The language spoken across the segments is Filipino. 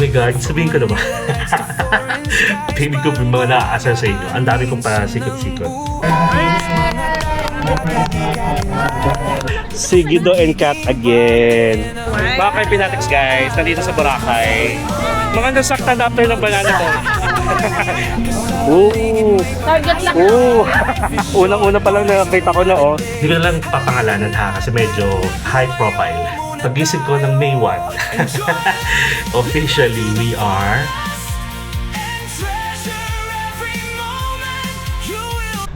my God, sabihin ko na ba? Pinig ko mga naaasar sa inyo. Ang dami kong pasikot-sikot. Si Guido and Kat again. Mga Pinatics guys, nandito sa Boracay. Mga nasaktan na after ng banana ko. Target lang. Unang-una pa lang nakita ko na Hindi ko na lang papangalanan ha kasi medyo high profile. Pag-isip ko ng May 1, officially we are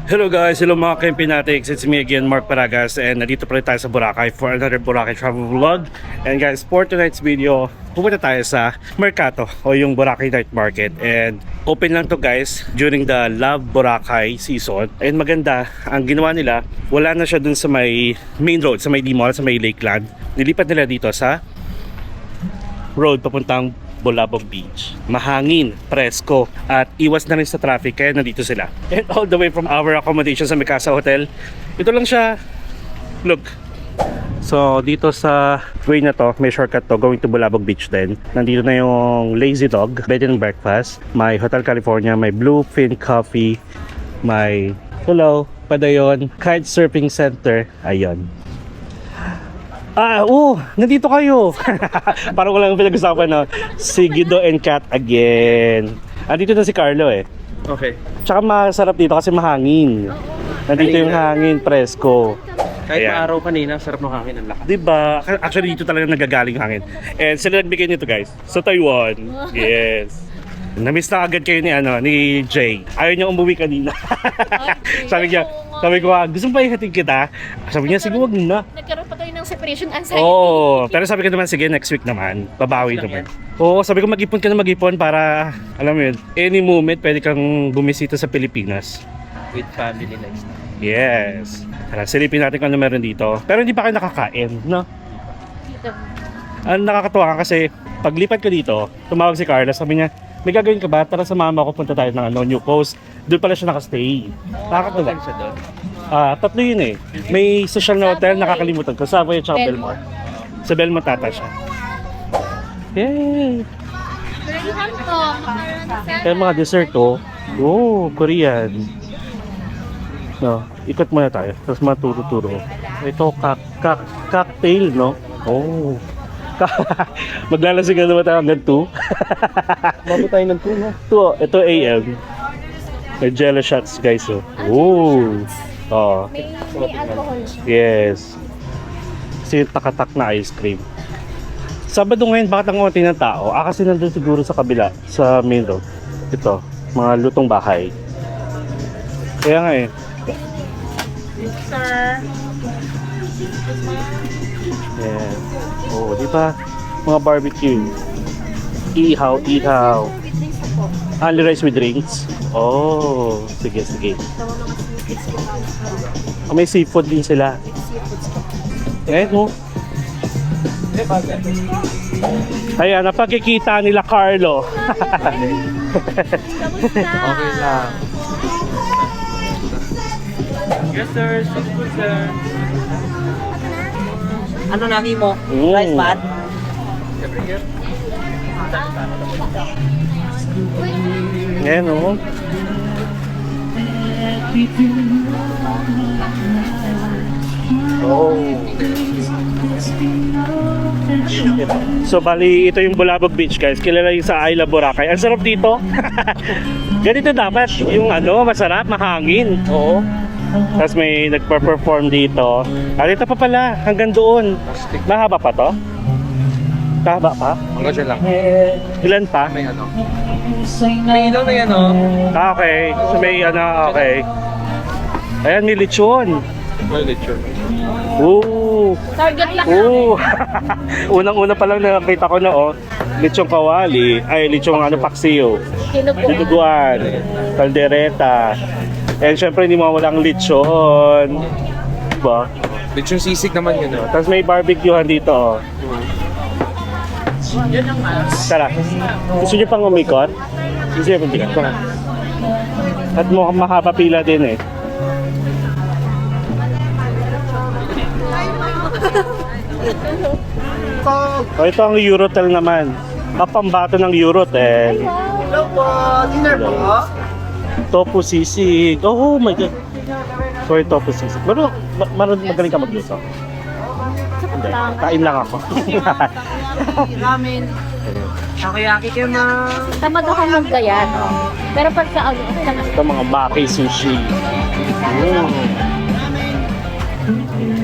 Hello guys, hello mga Pinatics. It's me again, Mark Paragas, and nandito pa rin tayo sa Boracay for another Boracay travel vlog. And guys, for tonight's video, pupunta tayo sa Mercato o yung Boracay Night Market. And open lang to guys during the Love Boracay season. And maganda, ang ginawa nila, wala na siya dun sa may main road, sa may D-Mall, sa may Lakeland. Nilipat nila dito sa road papuntang Bulabog Beach. Mahangin, presko, at iwas na rin sa traffic kaya nandito sila. And all the way from our accommodation sa Mikasa Hotel, ito lang siya. Look. So dito sa way na to, may shortcut to going to Bulabog Beach din. Nandito na yung Lazy Dog, bed and breakfast, may Hotel California, may Bluefin Coffee, may Padayon, Kite Surfing Center, ayun. Nandito kayo. Parang walang pinag-usapan na. Si Guido and Kat again. Andito na si Carlo eh. Okay. Tsaka masarap dito kasi mahangin. Nandito yung hangin, presko. Kahit Ayan. maaraw kanina, sarap ng hangin ang lakas. Diba? Actually dito talaga nagagaling hangin. And sila nagbigay nito guys. Sa Taiwan. Yes. Namiss na agad kayo ni Jay. Ayaw niya umuwi kanina. sabi ko, gusto mo ba ihatid kita? Sabi niya, sige wag na. Nagkaroon pa kayo ng separation anxiety. Oo, pero sabi ko naman, sige, next week naman, babawi naman. Oo, sabi ko mag-ipon ka na mag-ipon para, alam mo yun, any moment pwede kang bumisita sa Pilipinas. With family lifestyle. Yes. Tara, silipin natin kung ano meron dito. Pero hindi pa kayo nakakain, no? Dito. Ang nakakatuwa ka kasi, paglipat ko dito, tumawag si Carla, sabi niya, may gagawin ka ba? Tara sa mama ko, punta tayo ng New Coast. Doon pala siya nakastay. Nakakatuwa. Siya doon. Tatlo yun eh. May social na hotel, nakakalimutan ko. Savoy at saka Belmont. Sa Belmont tata siya. Yay! Korean to. Kaya mga dessert Korean. No, ikot muna tayo. Tapos maturo-turo. Ito, cocktail, no? Maglalasing na naman tayo hanggang 2. Mabot tayo ng tuno. Ito AM. May jello shots guys. May alcohol siya. Yes. Kasi yung takatak na ice cream. Sabado ngayon, bakit ang konti ng tao? Kasi nandun siguro sa kabila, sa main road. Ito, mga lutong bahay. Kaya nga eh. Sir. Yeah. Di ba? Mga barbecue. Ihaw. Only rice with drinks? Sige. May seafood din sila. Ayan, napagkikita nila Carlo. Okay lang. Yes sir, good sir. Ano nani mo? Rice pan? Ayan So bali, ito yung Bulabog Beach guys. Kilala yung sa I Love Boracay. Ang sarap dito. Ganito dapat. Yung masarap, mahangin. Oo. Tapos may nagpa-perform dito. Dito pa pala, hanggang doon. Mahaba pa to? Mahaba pa? Hanggang siya lang. Ilan pa? May ano? May ilaw na yan Okay. So may okay. Ayan, may lechon. May lechon. Target lang. Unang-una pa lang nakita ko na lechong kawali, lechong paksiyo. Dinuguan, kaldereta. And syempre hindi mawala ang lechon. Diba? Lechon sisig naman yun Tapos may barbecuehan dito Tara. Gusto nyo pang umikot? Gusto nyo pang umikot? Tara. At mukhang mahaba pila din eh. Ito ang Eurotel naman. Kapambato ng Eurotel. Hello po, dinner po. Tofu sisig. Oh my God. Sorry, tofu sisig. Magaling ka magluto. Hindi, kain lang ako. Ramen. Takoyaki kayo ma. Tamad ako maggayan. Pero pagka ano, Ito mga maki sushi.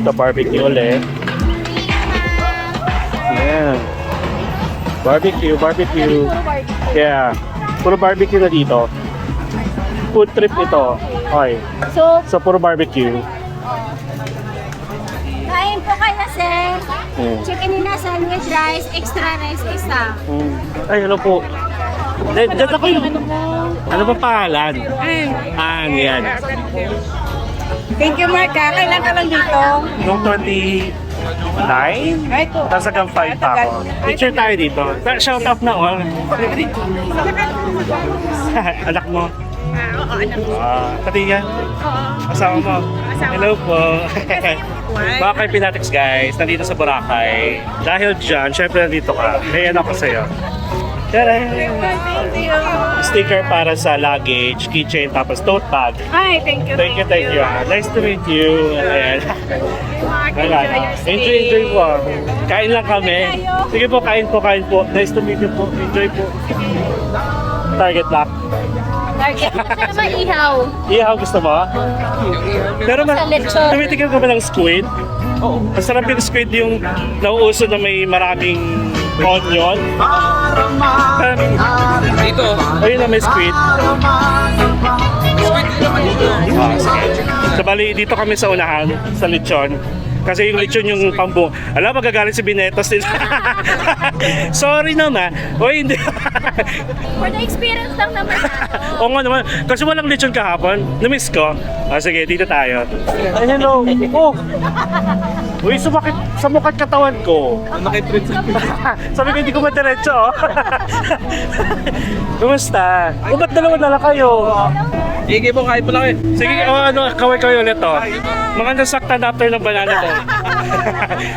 Ito barbecue ulit. Yeah. Barbecue. puro barbecue. Yeah. Puro barbecue na dito. Food trip ito. Okay. So puro barbecue. Kain po kayo, sir. Chicken nila sandwich rice, extra rice isa. Ay, hello po. Diyan ako yung... Ano ba pangalan? Yan. Thank you, Mark. Kailan ka lang dito? Noong 29? Right po. Tapos hanggang 5 pa ako. Picture tayo dito. Shout out na all. Anak mo? Oo, anak ko. Pati yan? Asawa mo? Hello po. Mga kay Pinatics guys, nandito sa Boracay. Dahil dyan, syempre nandito ka. May ano ko sa'yo. Tara! Sticker para sa luggage, keychain, tapos tote bag. Hi, thank you. Thank you. Nice to meet you. Ayan. Enjoy po. Kain lang kami. Sige po, kain po. Nice to meet you po. Enjoy po. Target lock. Target. Kasi naman ihaw. Ihaw gusto mo? Pero Sa lechon. tumitikim ka ba ng squid? Oo. Masarap yung squid yung nauuso na may maraming onion. Dito. Ayun na may squid. Sige. So bali, dito kami sa unahan, sa lechon. Kasi yung lechon yung pambu. Alam, magagalit si Binetos din. Sorry naman. O hindi. For the experience lang naman. Oo nga naman. Kasi walang lechon kahapon. Namiss ko. Sige, dito tayo. Ay, hello. Oh. Uy, sa mukat katawan ko. Nakitreat sa Sabi ko, hindi ko madiretso. Oh. Kumusta? Ba't dalawa na lang kayo? Sige po, kahit po lang eh. Sige, kaway ulit to. Maganda saktan after ng banana ko.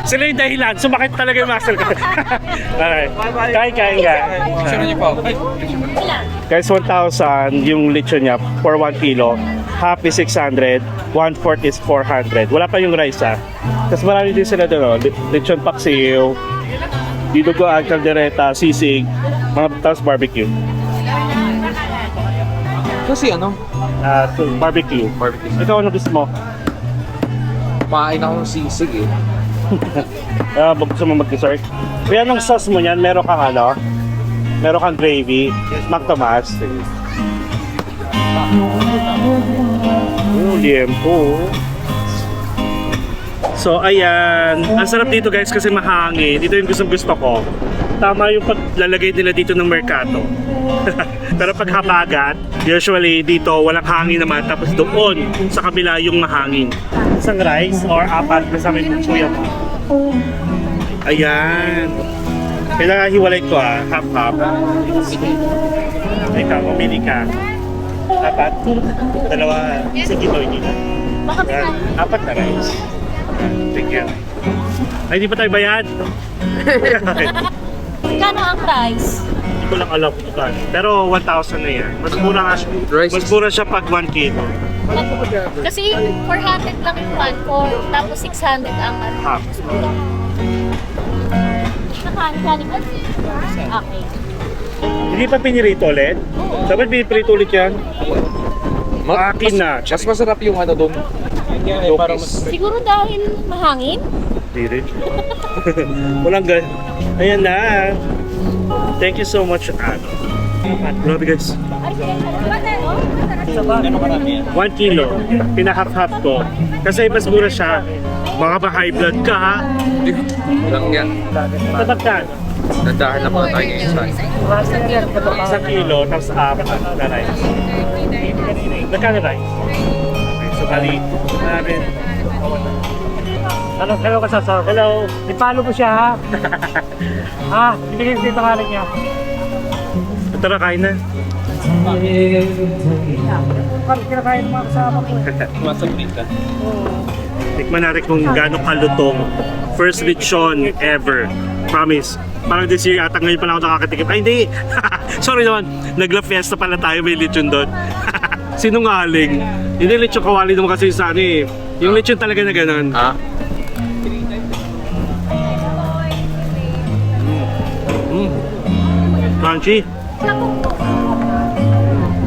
Sila yung dahilan. Sumakit talaga yung muscle ko. Alright. Kain ka. Picture niyo po. Guys, 1,000 yung lechon niya for 1 kilo. Half is 600, 1/4 is 400. Wala pa yung rice Tapos marami din sila doon. Lechon paksiw, dinuguan, kaldereta, sisig, mga tapos barbecue. Kasi ano, Barbecue. Ikaw ano gusto mo? kumain ako ng sisig eh. Gusto mo mag-dessert? Kaya anong sauce mo yan? Meron kang ano? Meron kang gravy, Mac Tomas. Liempo. So ayan, ang sarap dito guys kasi mahangin. Dito yung gusto ko. Tama yung paglalagay nila dito ng merkato. Pero pag habagat, usually dito walang hangin naman. Tapos doon sa kabila yung mahangin. Isang rice or apat kasama yung kuya mo. Ayan. Kailangan hiwalay ko half-half. Ikaw, mamili ka. Apat? Dalawa. Sige, hindi na. Ayan, apat na rice. Thank you. Ay, di pa tayo bayad? Kano ang price? Hindi ko lang alam kung kano. Pero 1,000 na yan. Mas mura nga siya. Rice. Mas mura siya pag 1 kilo. Kasi 400 lang yung 1/4, tapos 600 ang ano. Half. Nakaani ba? Okay. Hindi pa pinirito ulit? Dapat pinirito ulit yan? Akin na. Mas masarap yung ano doon. Locust. Siguro dahil mahangin? Hindi rin. Walang gan. Ayan na. Thank you so much. Grabe guys. 1 kilo. Pinahap-hap ko. Kasi mas mura siya. Baka ba high blood ka ha? Lang yan. Tatagkan. Nandahan na mga tayo ngayon sa 1 kilo, tapos apat na rice. Nagkano rice? Okay, so bali, namin. Hello ka sa Hello. I-follow mo siya ha. Ibigay ko yung pangalan niya. Ito na, kain na. Kinakain ng mga kasama ko. Masaglit ka. Tikman natin kung gaano kalutong. First lechon ever. Promise. Parang this year ata ngayon pala ako nakakatikim. Ay, hindi! Sorry naman. Nagla fiesta pala tayo, may lechon doon. Sinungaling. Hindi lechon kawali naman kasi sa ano eh. Yung lechon talaga na ganun. Ah? Crunchy.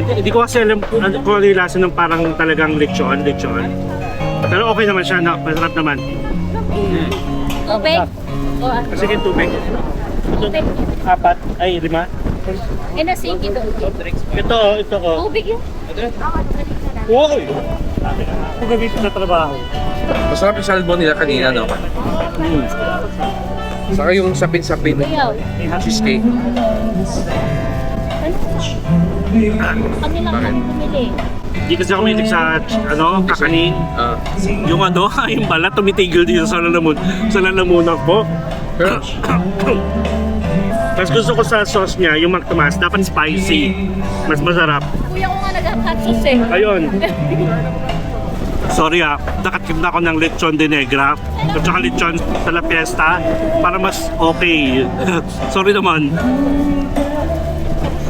Hindi ko kasi alam kung ano yung lasa ng parang talagang lechon. Pero okay naman siya, masarap naman. Tubig? O, Kasi yung tubig. tubig. 4, ay 5. Inasingki doon. Ito oh. Tubig yun. Uy! Kung gamitin sa trabaho. Masarap yung salmon nila kanina, no? Saka yung sapin-sapin. Ayaw. Cheesecake. Kami lang ang bumili. Hindi kasi ako mahilig sa kakanin. Ah. Yung yung balat tumitigil dito sa lalamunan ko. Pero, Mas gusto ko sa sauce niya, yung magtumas, dapat spicy. Mas masarap. Kuya ko nga nag-hot sauce eh. Ayun. Sorry nakatim na ako ng lechon de negra at saka lechon sa La Fiesta para mas okay. Sorry naman.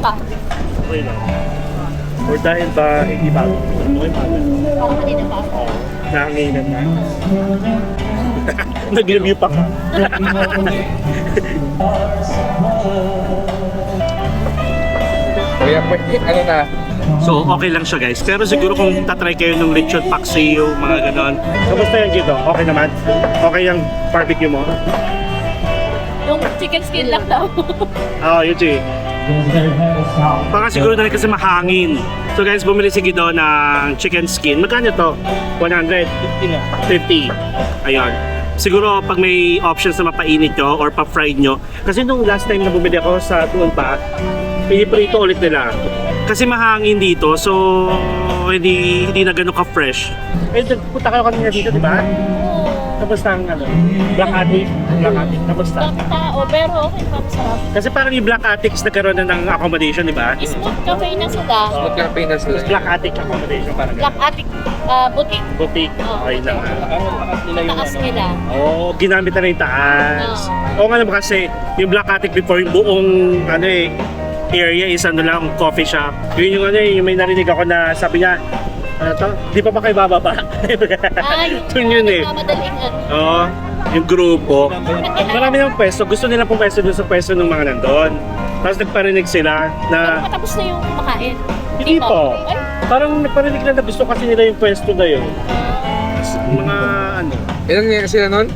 Pa. Okay lang. Or dahil ba hindi ba? Okay pa. Ako kanina pa. Nanginginan na. Nag-review pa ka. kuya, ano na? So, okay lang siya guys. Pero siguro kung tatry kayo ng lechon paksiw, mga ganon. Kamusta yan dito? Okay naman? Okay yung barbecue mo? Yung chicken skin lang daw. Oo, yun siya. Baka siguro dahil kasi mahangin. So guys, bumili si Guido ng chicken skin. Magkano to? 100? 50. Ayun. Siguro pag may options na mapainit nyo or pa-fried nyo. Kasi nung last time na bumili ako sa tuon pa, piniprito ulit nila. Kasi mahangin dito, so hindi na gano'n ka-fresh. Eh, punta kayo kanina dito, di ba? Kamusta ang Black Attic? Kamusta? Ang tao, pero okay pa masarap. Kasi parang yung Black Attics nagkaroon na ng accommodation, di ba? Smooth cafe na sila. Smooth cafe na sila. Black Attic accommodation parang Black Attic boutique. boutique. Okay lang. Taas nila. Oo, ginamit na rin yung taas. Oo nga naman kasi, yung Black Attic before, yung buong area is lang, coffee shop. Yun yung yung may narinig ako na sabi niya, di pa kayo bababa? Ay, Yun yun eh. madaling Oo, yung grupo. Marami ng pwesto, gusto nila pong pwesto doon sa pwesto ng mga nandun. Tapos nagparinig sila na, Matapos na yung makain. hindi pa. Ay, Parang nagparinig lang na gusto kasi nila yung pwesto na yun. Mga Ilan nga sila nun?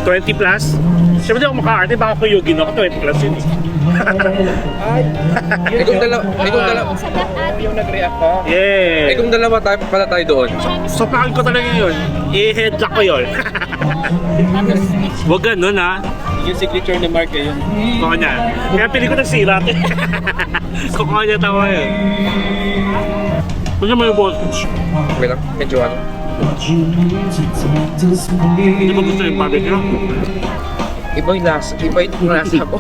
20 plus. Siyempre di ako makaarte, baka kuyugin ako, 20 plus yun eh. Ikong dalawa. sa Black Attic. Yung nag-react ka? Yeah. Ikong dalawa tayo pala tayo doon. So pakin ko talaga yun. I-headlock ko yun. Tapos, Huwag ganun ha. Yung signature ni Mark yun. Kuha niya. Kaya pili ko ng sirat. Kuha niya tawa yun. Kung niya may boss. Okay lang, medyo ano. Hindi mo gusto yung barbecue? Iba yung lasa ko.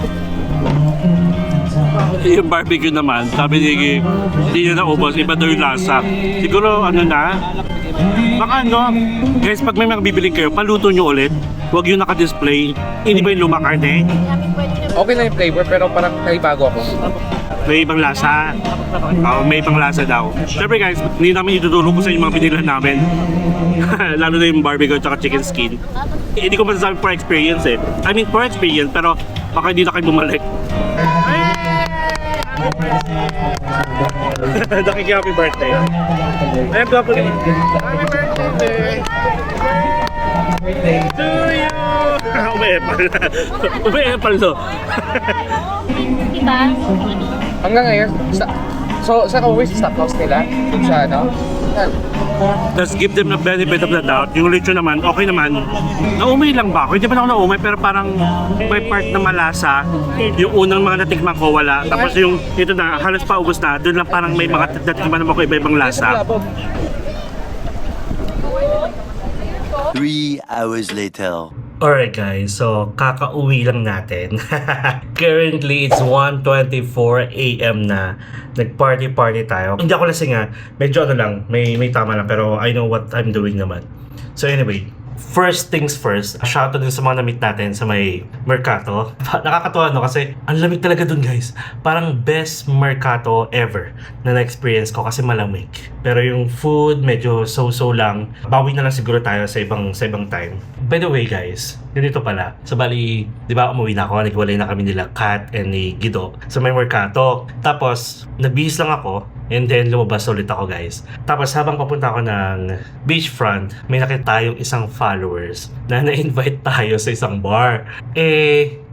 Yung barbecue naman, sabi ni Iggy, hindi niya naubos, iba daw yung lasa. Siguro baka guys, pag may mga bibiling kayo, paluto nyo ulit. Huwag yung naka-display. Hindi ba yung lumakarte? Okay na yung flavor pero parang naibago ako. May ibang lasa. May ibang lasa daw. Siyempre guys, hindi namin itutulong ko sa yung mga binila namin. Lalo na yung barbecue at chicken skin. Hindi ko masasabi for experience eh. I mean for experience, pero baka hindi na kayo bumalik. Daki happy birthday. Ayun ko po. Happy birthday to you! Umayepal no? diba? Hanggang ngayon, so sa always stop house nila? Yung sa ano? Let's give them the benefit of the doubt. Yung lechon naman, okay naman. Naumay lang ba ako? Hindi pa ako naumay, pero parang may part na malasa. Yung unang mga natikman ko, wala. Tapos yung ito na, halos paubos na. Doon lang parang may mga natikman naman ko iba-ibang lasa. 3 hours later. Alright guys, so kakauwi lang natin. Currently, it's 1:24 AM na. Nag-party tayo. Hindi ako lasing medyo lang, may tama lang, pero I know what I'm doing naman. So anyway, First things first, shoutout din sa mga na-meet natin sa may Mercato. Nakakatuwa no kasi ang lamig talaga dun guys. Parang best Mercato ever na na-experience ko kasi malamig. Pero yung food medyo so-so lang. Bawi na lang siguro tayo sa ibang time. By the way guys, ganito pala. So bali, di ba umuwi na ako, nagwalay na kami nila Kat and ni Guido sa may Mercato. Tapos, nagbihis lang ako and then lumabas ulit ako guys. Tapos habang papunta ako ng beachfront, may nakita tayong isang followers na na-invite tayo sa isang bar.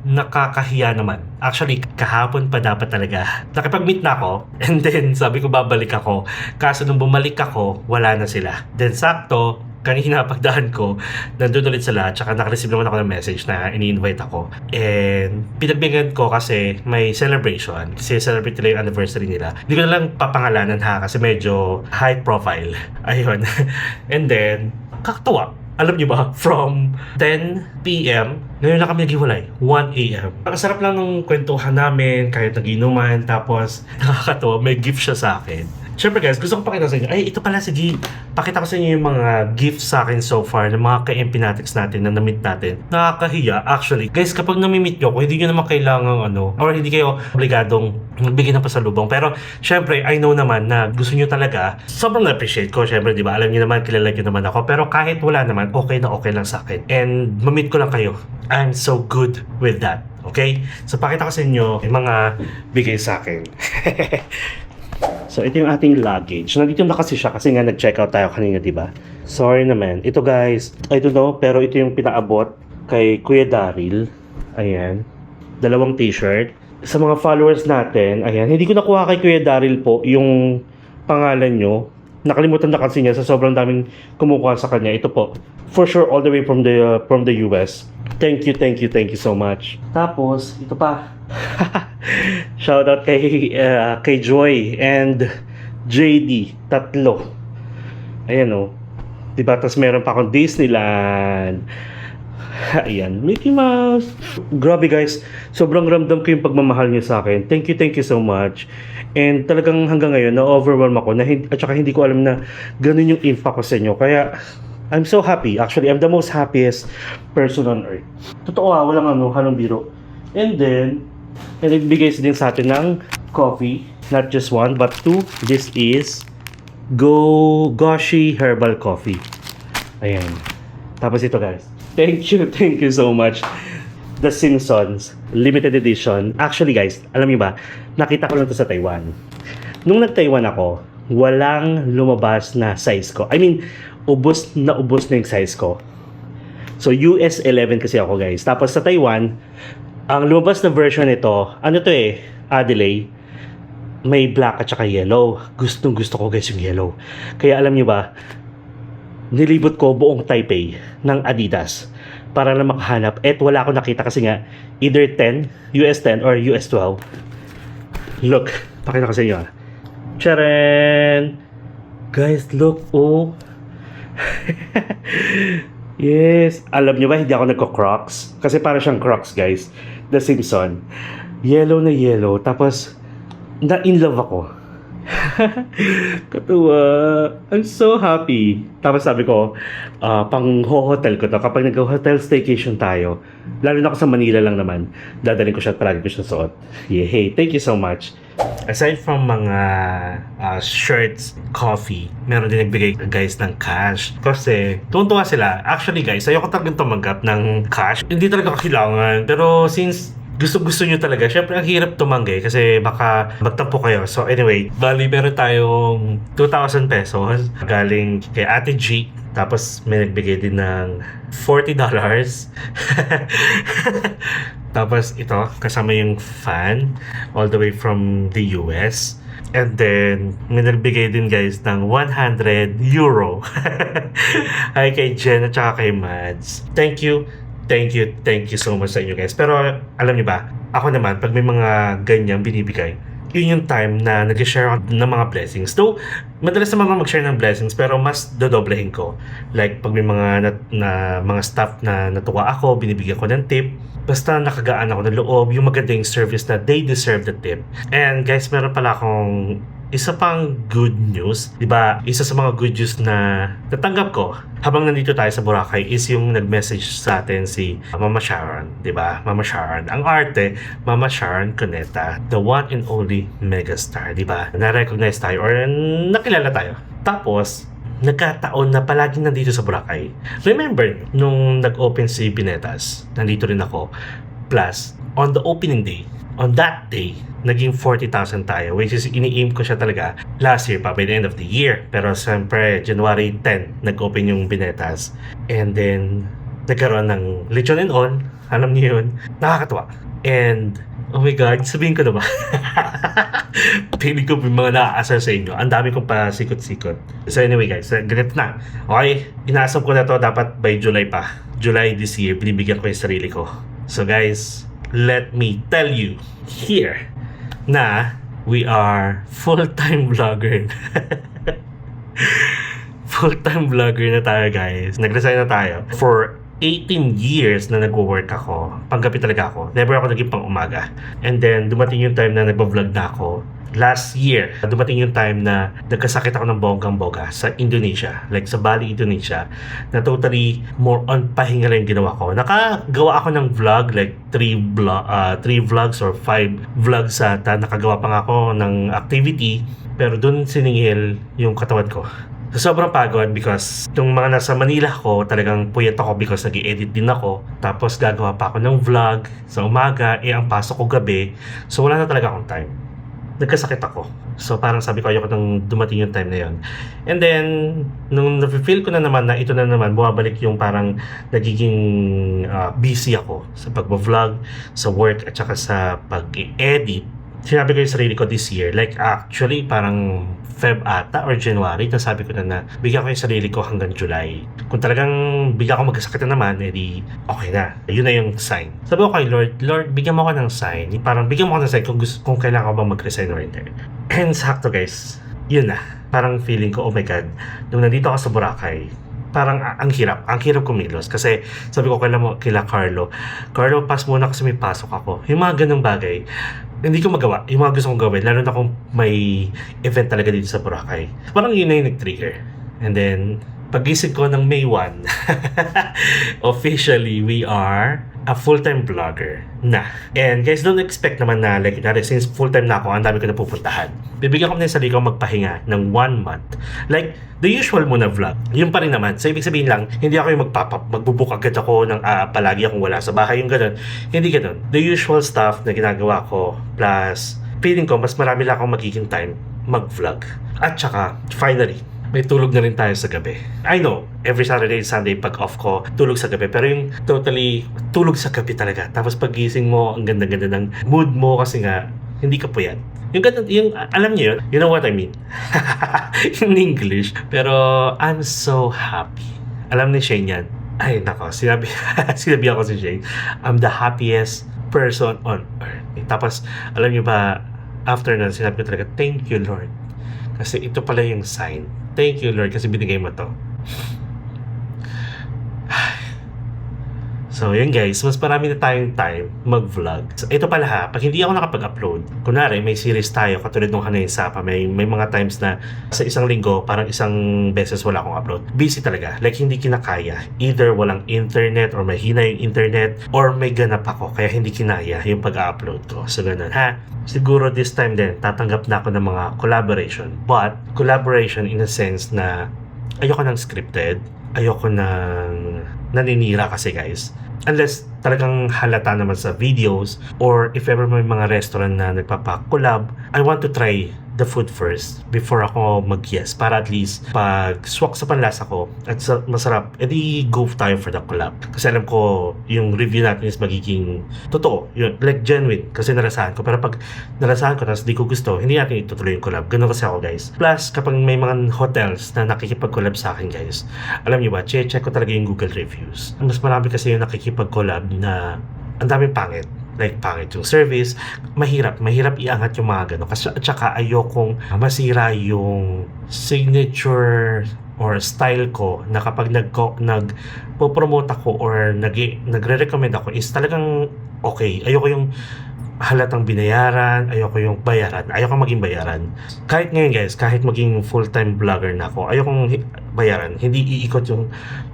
Nakakahiya naman. Actually, kahapon pa dapat talaga. Nakipag-meet na ako and then sabi ko babalik ako. Kaso nung bumalik ako, wala na sila. Then sakto, kanina pagdaan ko, nandun ulit sila, tsaka nakareceive naman ako ng message na ini-invite ako. And pinagbigyan ko kasi may celebration. Kasi celebrate nila yung anniversary nila. Hindi ko na lang papangalanan ha, kasi medyo high profile. Ayun. And then, kakatuwa. Alam niyo ba, from 10 p.m., ngayon lang kami naghiwalay, 1 a.m. Ang sarap lang ng kwentuhan namin, kahit nag-inuman, tapos nakakatawa, may gift siya sa akin. Siyempre guys, gusto ko pakita sa inyo, ay ito pala sige, pakita ko sa inyo yung mga gifts sa akin so far ng mga ka-MP Natics natin na na-meet natin. Nakakahiya, actually. Guys, kapag nami-meet nyo, kung hindi nyo naman kailangan or hindi kayo obligadong magbigay ng pasalubong. Pero, syempre, I know naman na gusto nyo talaga, sobrang na-appreciate ko, syempre, di ba? Alam nyo naman, kilala nyo naman ako. Pero kahit wala naman, okay na okay lang sa akin. And, ma-meet ko lang kayo. I'm so good with that. Okay? So, pakita ko sa inyo yung mga bigay sa akin. So, ito yung ating luggage. Nandito na kasi siya kasi nga nag-check out tayo kanina, di ba? Sorry naman. Ito guys, I don't know, pero ito yung pinaabot kay Kuya Daryl. Ayan. 2 t-shirt. Sa mga followers natin, ayan. Hindi ko nakuha kay Kuya Daryl po yung pangalan nyo. Nakalimutan na kasi niya sa sobrang daming kumukuha sa kanya. Ito po. For sure, all the way from the US. Thank you so much. Tapos, ito pa. Shoutout kay Joy and JD. 3. Ayan o. Diba? Tapos meron pa akong Disneyland. Ayan. Mickey Mouse. Grabe guys. Sobrang ramdam ko yung pagmamahal niyo sa akin. Thank you so much. And talagang hanggang ngayon, na-overwhelm ako. At saka hindi ko alam na ganun yung impact ko sa inyo. Kaya, I'm so happy. Actually, I'm the most happiest person on earth. Totoo walang halong biro. And then, nagbigay din sa atin ng coffee. Not just 1, but 2. This is Goshi Herbal Coffee. Ayan. Tapos ito guys. Thank you so much. The Simpsons Limited Edition. Actually guys, alam niyo ba, nakita ko lang to sa Taiwan. Nung nag-Taiwan ako, walang lumabas na size ko. I mean, ubos na yung size ko. So, US 11 kasi ako guys. Tapos sa Taiwan, ang lumabas na version nito, Adelaide, may black at saka yellow. Gusto ko guys yung yellow. Kaya alam niyo ba, nilibot ko buong Taipei ng Adidas para lang makahanap. At wala akong nakita kasi nga, either 10, US 10 or US 12. Look, pakita ko sa inyo. Charan! Guys, look, oh. Yes. Alam nyo ba, hindi ako nagko-Crocs. Kasi para siyang Crocs, guys. The Simpson. Yellow na yellow. Tapos, na-in love ako. Katuwa. I'm so happy. Tapos sabi ko, pang hotel ko to. Kapag nag-hotel staycation tayo, lalo na ako sa Manila lang naman, dadalhin ko siya at palagi ko siya suot. Yay. Thank you so much. Aside from mga shirts, coffee, meron din nagbigay guys ng cash. Kasi tuwan-tuwa sila. Actually guys, ayoko talagang tumanggap ng cash. Hindi talaga kailangan. Pero since gusto nyo talaga, syempre ang hirap tumanggi kasi baka magtampo kayo. So anyway, bali meron tayong 2,000 pesos galing kay Ate G. Tapos may nagbigay din ng $40. Tapos ito, kasama yung fan all the way from the US. And then, may nagbigay din guys ng €100. Hi kay Jen at saka kay Mads. Thank you so much sa inyo guys. Pero alam niyo ba, ako naman, pag may mga ganyan binibigay, yun yung time na nag-share ako ng mga blessings. Though, madalas naman mag-share ng blessings, pero mas dodoblehin ko. Like, pag may mga staff na natuwa ako, binibigyan ko ng tip. Basta nakagaan ako ng loob, yung magandang service na they deserve the tip. And guys, meron pala akong isa pang good news, di ba? Isa sa mga good news na natanggap ko habang nandito tayo sa Boracay is yung nag-message sa atin si Mama Sharon, di ba? Mama Sharon. Ang arte, Mama Sharon Cuneta, the one and only megastar, di ba? Na-recognize tayo or nakilala tayo. Tapos, nagkataon na palaging nandito sa Boracay. Remember, nung nag-open si Pinetas, nandito rin ako. Plus, on the opening day, on that day, naging 40,000 tayo, which is ini-aim ko siya talaga last year pa, by the end of the year. Pero siyempre, January 10, nag-open yung Pinetas. And then, nagkaroon ng lechon and all. Alam niyo yun, nakakatawa. And, oh my God, sabihin ko na ba? Piling ko yung mga nakaasar sa inyo. Ang dami kong pasikot-sikot. So anyway guys, ganito na. Okay, inaasam ko na to dapat by July pa. July this year, binibigyan ko yung sarili ko. So guys, let me tell you here na we are full-time vlogger. Full-time vlogger na tayo guys. Nag-resign na tayo. For 18 years na nagwo-work ako, panggabi talaga ako. Never ako naging pang umaga. And then, dumating yung time na nagbo-vlog na ako. Last year, dumating yung time na nagkasakit ako ng bonggang-boga sa Indonesia. Like sa Bali, Indonesia. Na totally more on pahinga lang yung ginawa ko. Nakagawa ako ng vlog, like 3 vlogs or 5 vlogs ata. Nakagawa pa nga ako ng activity. Pero dun siningil yung katawan ko. So, sobrang pagod because yung mga nasa Manila ko, talagang puyat ako because nag-i-edit din ako. Tapos gagawa pa ako ng vlog sa umaga, ang pasok ko gabi. So, wala na talaga akong time. Nagkasakit ako. So, parang sabi ko, ayoko nang dumating yung time na yon. And then, nung na-feel ko na naman na ito na naman, bumabalik yung parang nagiging busy ako sa pag-vlog, sa work, at saka sa pag-edit. Sinabi ko yung sarili ko this year, like actually parang Feb ata or January, nasabi ko na bigyan ko yung sarili ko hanggang July. Kung talagang bigyan ko magkasakit na naman, edi okay na. Yun na yung sign. Sabi ko kay Lord, bigyan mo ako ng sign. Parang bigyan mo ako ng sign kung kailangan ko ba mag-resign or hindi. And sakto guys, yun na. Parang feeling ko, oh my God, nung nandito ako sa Boracay, parang ang hirap kumilos kasi sabi ko kila Carlo, pass muna kasi may pasok ako. Yung mga ganung bagay, hindi ko magawa. Yung mga gusto kong gawin, lalo na kung may event talaga dito sa Boracay. Parang yun na yung nag-trigger. And then, pag-isip ko ng May 1, officially, we are a full-time vlogger na. And guys, don't expect naman na, like, since full-time na ako, ang dami ko na pupuntahan. Bibigyan ko na yung sarili ko magpahinga ng 1 month. Like, the usual muna vlog. Yun pa rin naman. So, ibig sabihin lang, hindi ako yung magbubuk agad ako ng palagi akong wala sa bahay, yung ganun. Hindi ganun. The usual stuff na ginagawa ko, plus, feeling ko, mas marami lang akong magiging time mag-vlog. At saka, finally, may tulog na rin tayo sa gabi. I know, every Saturday and Sunday pag off ko, tulog sa gabi. Pero yung totally tulog sa gabi talaga. Tapos pagising mo, ang ganda-ganda ng mood mo kasi nga, hindi ka puyat. Yung alam niyo yun? You know what I mean? In English. Pero, I'm so happy. Alam ni Shane yan. Ay, nako. Sinabi ako si Shane. I'm the happiest person on earth. Tapos, alam niyo ba, after nun, sinabi ko talaga, thank you, Lord. Kasi ito pala yung sign. Thank you, Lord, kasi binigay mo to. So, yun guys, mas marami na tayong time mag-vlog. So, ito pala ha, pag hindi ako nakapag-upload, kunwari may series tayo, katulad nung Hanayin Sapa, may mga times na sa isang linggo, parang isang beses wala akong upload. Busy talaga, like hindi kinakaya. Either walang internet, or mahina yung internet, or may ganap ako, kaya hindi kinaya yung pag-upload ko. So, ganun ha. Siguro this time din, tatanggap na ako ng mga collaboration. But, collaboration in a sense na ayoko ng scripted, ayoko ng naninira kasi guys. Unless talagang halata naman sa videos, or if ever may mga restaurant na nagpapa-collab, I want to try the food first before ako mag-yes, para at least pag swak sa panlasa ko at masarap, edi go tayo for the collab. Kasi alam ko yung review natin is magiging totoo, yun, like genuine, kasi narasahan ko. Pero pag narasahan ko tapos di ko gusto, hindi natin itutuloy yung collab. Ganun kasi ako guys. Plus kapag may mga hotels na nakikipag-collab sa akin guys, alam niyo ba, check ko talaga yung Google reviews. Mas marami kasi yung nakikipag-collab na ang daming pangit. Like pangit yung service, mahirap iangat yung mga gano'n. Kasi at saka ayokong masira yung signature or style ko na kapag nagpo-promote ako or nagre-recommend ako is talagang okay. Ayoko yung halatang binayaran, ayoko yung bayaran, ayoko maging bayaran. Kahit ngayon guys, kahit maging full-time vlogger na ako, ayokong bayaran. Hindi iikot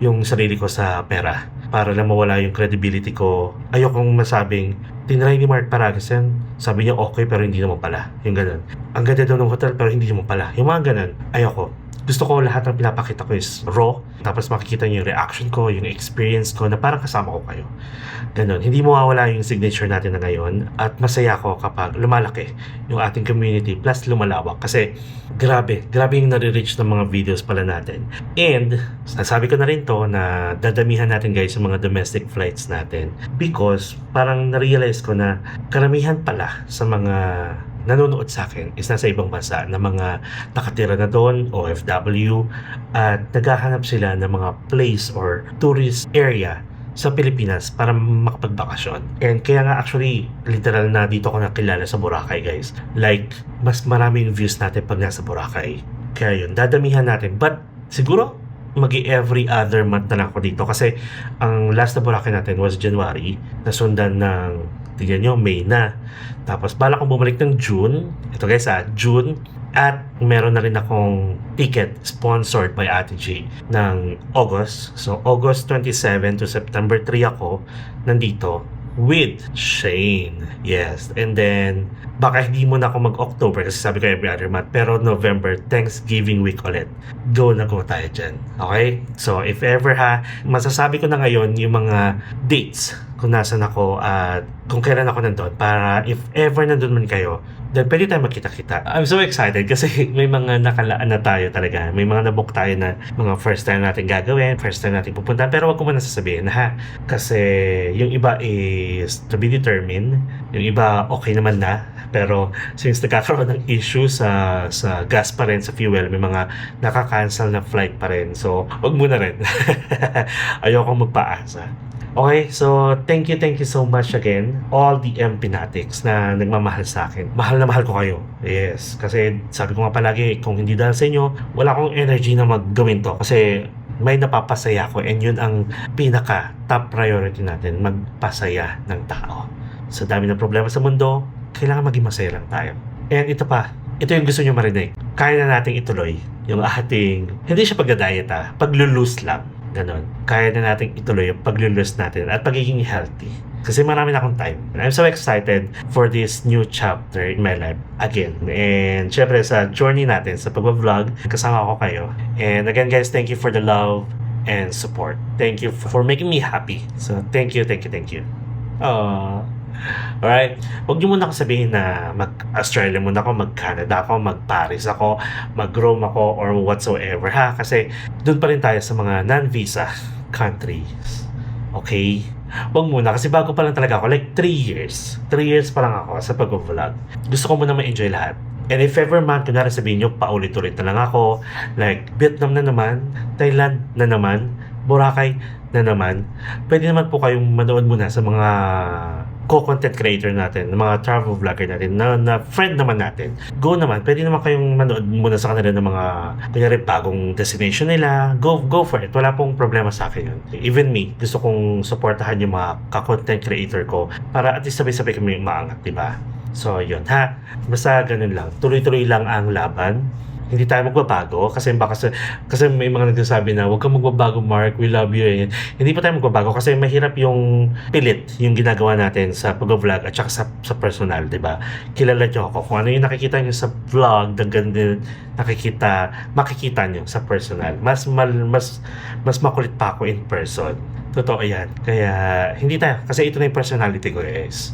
yung sarili ko sa pera para lang mawala yung credibility ko. Ayokong masabing, tinry ni Mark Paragas yan, sabi niya okay pero hindi naman pala. Yung ganun. Ang ganda daw ng hotel pero hindi naman pala. Yung mga ganun, ayoko. Gusto ko lahat ng pinapakita ko is raw, tapos makikita niyo yung reaction ko, yung experience ko, na parang kasama ko kayo. Ganun. Hindi mawawala yung signature natin na ngayon, at masaya ko kapag lumalaki yung ating community, plus lumalawak. Kasi grabe yung nare-reach ng mga videos pala natin. And, nasabi ko na rin to na dadamihan natin guys yung mga domestic flights natin. Because, parang na-realize ko na karamihan pala sa mga nanonood sa akin is nasa ibang bansa na mga nakatira na doon, OFW, at naghahanap sila ng mga place or tourist area sa Pilipinas para makapagbakasyon. And kaya nga actually, literal na dito ko nakilala sa Boracay guys. Like, mas maraming views natin pag nasa Boracay. Kaya yun, dadamihan natin. But siguro, every other month na lang ako dito kasi ang last na Boracay natin was January, nasundan ng tignan nyo, May na. Tapos bala kong bumalik ng June. Ito guys June. At meron na rin akong ticket sponsored by Ate G ng August. So August 27 to September 3 ako nandito with Shane. Yes. And then baka hindi mo na ako mag-October kasi sabi ko every other month. Pero November, Thanksgiving week ulit. Go na go tayo dyan. Okay? So if ever masasabi ko na ngayon yung mga dates kung nasan ako at kung kailan ako nandun para if ever nandun man kayo, then pwede tayo magkita-kita. I'm so excited kasi may mga nakalaan na tayo talaga. May mga nabook tayo na mga first time natin gagawin, first time natin pupunta. Pero wag ko muna sasabihin kasi yung iba is to be determined. Yung iba okay naman na. Pero since nagkakaroon ng issue sa gas pa rin, sa fuel, may mga nakaka-cancel na flight pa rin. So wag muna rin. Ayoko magpaasa. Okay, so thank you so much again all the Fanatics na nagmamahal sa akin. Mahal na mahal ko kayo. Yes, kasi sabi ko nga palagi, kung hindi dahil sa inyo, wala akong energy na maggawin to kasi may napapasaya ko and yun ang pinaka top priority natin, magpasaya ng tao. Sa dami ng problema sa mundo, kailangan maging masaya lang tayo. And ito yung gusto nyo marinig. Kaya na nating ituloy yung ating, hindi siya pagda-diet pag-lose lang. Ganon. Kaya na natin ituloy yung pag-lose natin at pagiging healthy. Kasi marami na akong time. And I'm so excited for this new chapter in my life again. And syempre sa journey natin, sa pag-vlog, kasama ko kayo. And again guys, thank you for the love and support. Thank you for making me happy. So thank you. Alright, huwag niyo muna ako sabihin na mag-Australia muna ako, mag-Canada ako, mag-Paris ako, mag-Rome ako, or whatsoever kasi doon pa rin tayo sa mga non-visa countries. Okay? Huwag muna kasi bago pa lang talaga ako, like 3 years pa lang ako sa pag-vlog. Gusto ko muna ma-enjoy lahat. And if ever man, kunwari sabihin nyo, paulit-ulit na lang ako, like Vietnam na naman, Thailand na naman, Boracay na naman, pwede naman po kayong manood muna sa mga co-content creator natin, mga travel vlogger natin, na friend naman natin. Go naman, pwede naman kayong manood muna sa kanila ng mga, kunyari, bagong destination nila. Go for it. Wala pong problema sa akin yun. Even me, gusto kong supportahan yung mga ka-content creator ko para at least sabay-sabay kami maangat, diba? So, yun Basta ganun lang. Tuloy-tuloy lang ang laban. Hindi tayo magbabago kasi may mga nagsasabi na huwag kang magbabago, Mark, we love you. Hindi pa tayo magbabago kasi mahirap yung pilit yung ginagawa natin sa pag-vlog at saka sa personal, 'di ba? Kilala niyo ako. Kung ano yung nakikita niyo sa vlog, ganun makikita niyo sa personal. Mas makulit pa ako in person. Totoo 'yan. Kaya hindi tayo kasi ito na yung personality ko, guys.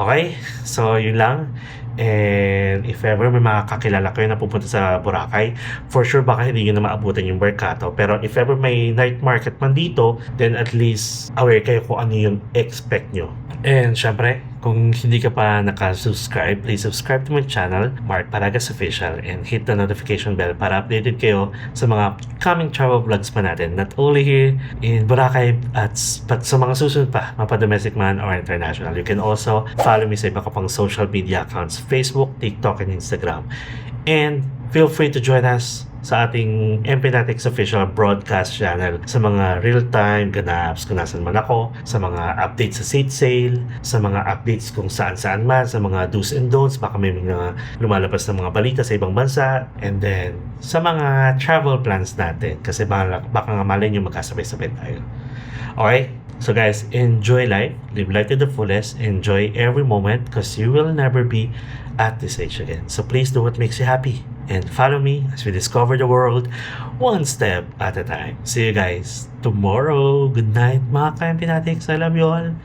Okay? So, yun lang. And if ever may mga kakilala kayo na pupunta sa Boracay, for sure baka hindi nyo na maabutan yung Mercato. Pero if ever may night market man dito, then at least aware kayo kung ano yung expect nyo. And syempre, kung hindi ka pa nakasubscribe, please subscribe to my channel, Mark Paragas Official, and hit the notification bell para updated kayo sa mga coming travel vlogs pa natin. Not only here in Boracay, but sa mga susunod pa, mapa-domestic man or international. You can also follow me sa iba ko pang social media accounts, Facebook, TikTok, and Instagram. And feel free to join us sa ating MPNatics official broadcast channel sa mga real-time ganaps kung nasan man ako, sa mga updates sa seat sale, sa mga updates kung saan-saan man, sa mga do's and don'ts, baka may mga lumalabas na mga balita sa ibang bansa, and then sa mga travel plans natin kasi baka nga malay nyo magkasabay-sabay tayo. Okay? So guys, enjoy life, live life to the fullest, enjoy every moment because you will never be at this age again. So please do what makes you happy and follow me as we discover the world one step at a time. See you guys tomorrow. Good night mga ka-MPNatics. I love you all.